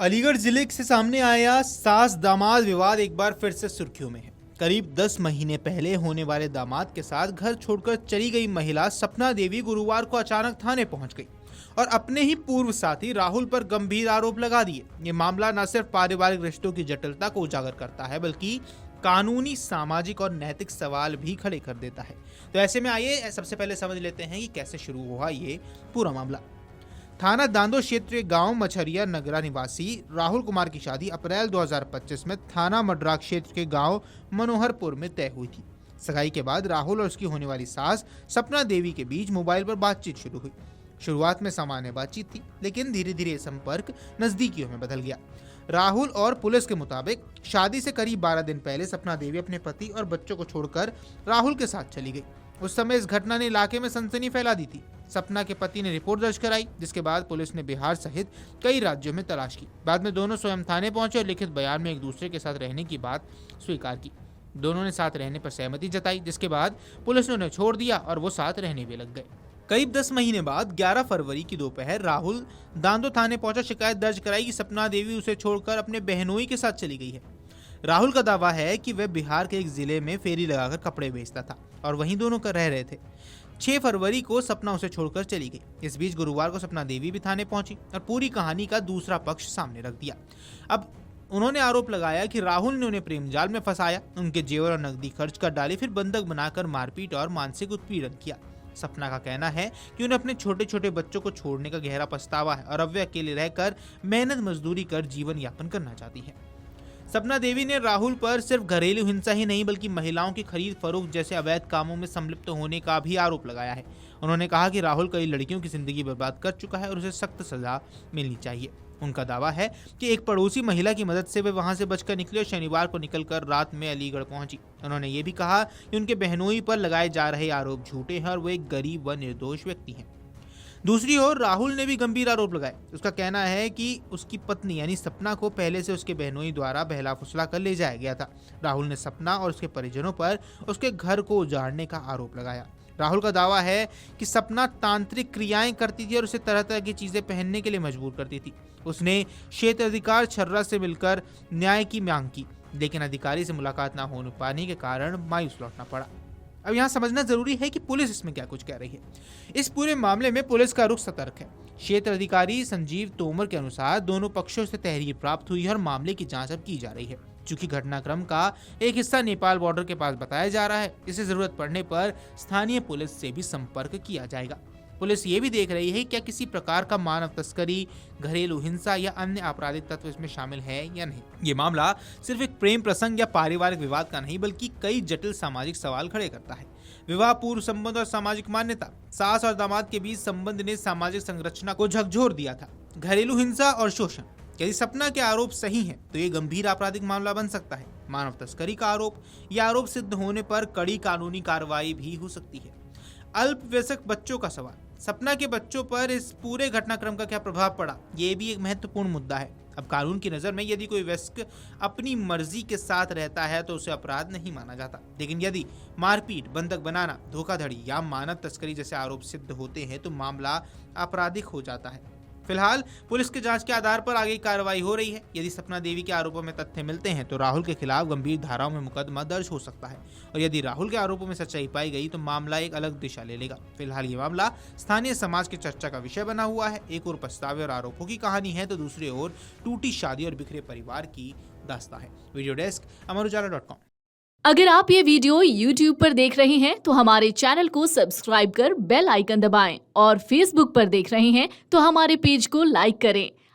अलीगढ़ जिले से सामने आया सास दामाद विवाद एक बार फिर से सुर्खियों में है। करीब 10 महीने पहले होने वाले दामाद के साथ घर छोड़कर चली गई महिला सपना देवी गुरुवार को अचानक थाने पहुंच गई और अपने ही पूर्व साथी राहुल पर गंभीर आरोप लगा दिए। ये मामला न सिर्फ पारिवारिक रिश्तों की जटिलता को उजागर करता है बल्कि कानूनी, सामाजिक और नैतिक सवाल भी खड़े कर देता है। तो ऐसे में आइए सबसे पहले समझ लेते हैं कि कैसे शुरू हुआ ये पूरा मामला। थाना दांदो क्षेत्र के गांव मछरिया नगरा निवासी राहुल कुमार की शादी अप्रैल 2025 में थाना मड्रा क्षेत्र के गांव मनोहरपुर में तय हुई थी। सगाई के बाद राहुल और उसकी होने वाली सास सपना देवी के बीच मोबाइल पर बातचीत शुरू हुई। शुरुआत में सामान्य बातचीत थी, लेकिन धीरे धीरे संपर्क नजदीकियों में बदल गया। राहुल और पुलिस के मुताबिक शादी से करीब 12 दिन पहले सपना देवी अपने पति और बच्चों को छोड़कर राहुल के साथ चली गई। उस समय इस घटना ने इलाके में सनसनी फैला दी थी। सपना के पति ने रिपोर्ट दर्ज कराई, जिसके बाद पुलिस ने बिहार सहित कई राज्यों में तलाश की। बाद में दोनों स्वयं थाने पहुंचे और लिखित बयान में एक दूसरे के साथ रहने की बात स्वीकार की। दोनों ने साथ रहने पर सहमति जताई, जिसके बाद पुलिस ने उन्हें छोड़ दिया और वो साथ रहने भी लग गए। करीब 10 महीने बाद 11 फरवरी की दोपहर राहुल दांदो थाने पहुंचा, शिकायत दर्ज कराई कि सपना देवी उसे छोड़कर अपने बहनोई के साथ चली गई है। राहुल का दावा है कि वह बिहार के एक जिले में फेरी लगाकर कपड़े बेचता था और वहीं दोनों कर रह रहे थे। 6 फरवरी को सपना उसे छोड़कर चली गई। इस बीच गुरुवार को सपना देवी भी थाने पहुंची और पूरी कहानी का दूसरा पक्ष सामने रख दिया। अब उन्होंने आरोप लगाया कि राहुल ने उन्हें प्रेम जाल में फंसाया, उनके जेवर और नकदी खर्च कर डाली, फिर बंधक बनाकर मारपीट और मानसिक उत्पीड़न किया। सपना का कहना है कि उन्हें अपने छोटे छोटे बच्चों को छोड़ने का गहरा पछतावा है और अब वे अकेले रहकर मेहनत मजदूरी कर जीवन यापन करना चाहती है। सपना देवी ने राहुल पर सिर्फ घरेलू हिंसा ही नहीं बल्कि महिलाओं की खरीद फरोख्त जैसे अवैध कामों में संलिप्त होने का भी आरोप लगाया है। उन्होंने कहा कि राहुल कई लड़कियों की जिंदगी बर्बाद कर चुका है और उसे सख्त सजा मिलनी चाहिए। उनका दावा है कि एक पड़ोसी महिला की मदद से वे वहां से बचकर निकले और शनिवार को निकलकर रात में अलीगढ़ पहुंची। उन्होंने ये भी कहा कि उनके बहनोई पर लगाए जा रहे आरोप झूठे हैं और वो एक गरीब व निर्दोष व्यक्ति हैं। दूसरी ओर राहुल ने भी गंभीर आरोप लगाए। उसका कहना है कि उसकी पत्नी यानी सपना को पहले से उसके बहनोई द्वारा बहला फुसला कर ले जाया गया था। राहुल ने सपना और उसके परिजनों पर उसके घर को उजाड़ने का आरोप लगाया। राहुल का दावा है कि सपना तांत्रिक क्रियाएं करती थी और उसे तरह तरह की चीजें पहनने के लिए मजबूर करती थी। उसने क्षेत्र अधिकार छर्रा से मिलकर न्याय की मांग की, लेकिन अधिकारी से मुलाकात न हो पाने के कारण मायूस लौटना पड़ा। अब यहाँ समझना जरूरी है कि पुलिस इसमें क्या कुछ कह रही है। इस पूरे मामले में पुलिस का रुख सतर्क है। क्षेत्र अधिकारी संजीव तोमर के अनुसार दोनों पक्षों से तहरीर प्राप्त हुई है और मामले की जांच अब की जा रही है। चूंकि घटनाक्रम का एक हिस्सा नेपाल बॉर्डर के पास बताया जा रहा है, इसे जरूरत पड़ने पर स्थानीय पुलिस से भी संपर्क किया जाएगा। पुलिस ये भी देख रही है क्या किसी प्रकार का मानव तस्करी, घरेलू हिंसा या अन्य आपराधिक तत्व इसमें शामिल है या नहीं। ये मामला सिर्फ एक प्रेम प्रसंग या पारिवारिक विवाद का नहीं बल्कि कई जटिल सामाजिक सवाल खड़े करता है। विवाह पूर्व संबंध और सामाजिक मान्यता, सास और दामाद के बीच संबंध ने सामाजिक संरचना को झकझोर दिया था। घरेलू हिंसा और शोषण, यदि सपना के आरोप सही हैं तो ये गंभीर आपराधिक मामला बन सकता है। मानव तस्करी का आरोप, यह आरोप सिद्ध होने पर कड़ी कानूनी कार्रवाई भी हो सकती है। अल्पवयस्क बच्चों का सवाल, सपना के बच्चों पर इस पूरे घटनाक्रम का क्या प्रभाव पड़ा, ये भी एक महत्वपूर्ण मुद्दा है। अब कानून की नज़र में यदि कोई वयस्क अपनी मर्जी के साथ रहता है तो उसे अपराध नहीं माना जाता, लेकिन यदि मारपीट, बंधक बनाना, धोखाधड़ी या मानव तस्करी जैसे आरोप सिद्ध होते हैं तो मामला आपराधिक हो जाता है। फिलहाल पुलिस के जांच के आधार पर आगे कार्रवाई हो रही है। यदि सपना देवी के आरोपों में तथ्य मिलते हैं तो राहुल के खिलाफ गंभीर धाराओं में मुकदमा दर्ज हो सकता है और यदि राहुल के आरोपों में सच्चाई पाई गई तो मामला एक अलग दिशा ले लेगा। फिलहाल ये मामला स्थानीय समाज की चर्चा का विषय बना हुआ है। एक ओर पछतावे और आरोपों की कहानी है तो दूसरी ओर टूटी शादी और बिखरे परिवार की दास्तां है। Video desk Amarujala dot com. अगर आप ये वीडियो YouTube पर देख रहे हैं तो हमारे चैनल को सब्सक्राइब कर बेल आइकन दबाएं और Facebook पर देख रहे हैं तो हमारे पेज को लाइक करें।